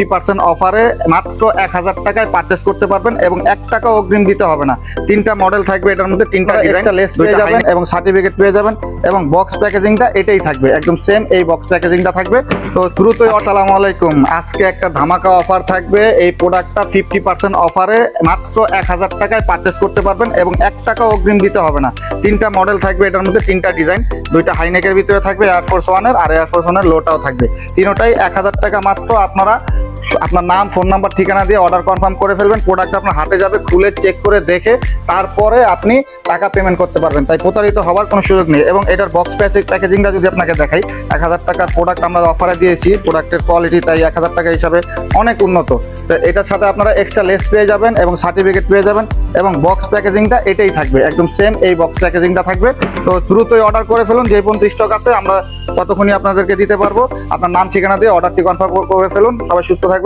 50% অফারে মাত্র 1000 টাকায় পারচেস করতে পারবেন এবং 1 টাকা অগ্রিম দিতে হবে না। 3টা মডেল থাকবে, এটার মধ্যে 3টা এক্সট্রা লেস পেয়ে যাবেন এবং সার্টিফিকেট পেয়ে যাবেন এবং বক্স প্যাকেজিংটা এটাই থাকবে, একদম সেম এই বক্স প্যাকেজিংটা থাকবে। তো দ্রুতই আসসালামু আলাইকুম, আজকে একটা ধামাকা অফার থাকবে। এই প্রোডাক্টটা 50% অফারে মাত্র 1000 টাকায় পারচেস করতে পারবেন এবং 1 টাকা অগ্রিম দিতে হবে না। 3টা মডেল থাকবে, এটার মধ্যে 3টা ডিজাইন, 2টা হাইনেকের ভিতরে থাকবে, এয়ারফোর্স ওয়ানের আর এয়ারফোর্স ওয়ানের লোটাও থাকবে। তিনোটাই 1000 টাকা মাত্র। আপনারা আপনার নাম, ফোন নাম্বার, ঠিকানা দিয়ে অর্ডার কনফার্ম করে ফেলবেন। প্রোডাক্ট আপনার হাতে যাবে, খুলে চেক করে দেখে তারপরে আপনি টাকা পেমেন্ট করতে পারবেন। তাই প্রতারিত হওয়ার কোনো সুযোগ নেই। এবং এটার বক্স প্যাকেজিংটা যদি আপনাকে দেখাই, 1000 টাকার প্রোডাক্ট আমরা অফারে দিয়েছি। প্রোডাক্টের কোয়ালিটি তাই 1000 টাকা হিসাবে অনেক উন্নত। তো এটার সাথে আপনারা এক্সট্রা লেস পেয়ে যাবেন এবং সার্টিফিকেট পেয়ে যাবেন এবং বক্স প্যাকেজিংটা এটাই থাকবে, একদম সেম এই বক্স প্যাকেজিংটা থাকবে। তো দ্রুতই অর্ডার করে ফেলুন, যে পর্যন্ত স্টক আছে আমরা ততক্ষণই আপনাদেরকে দিতে পারবো। আপনার নাম, ঠিকানা দিয়ে অর্ডারটি কনফার্ম করে ফেলুন। সবাই সুস্থ থাকবেন।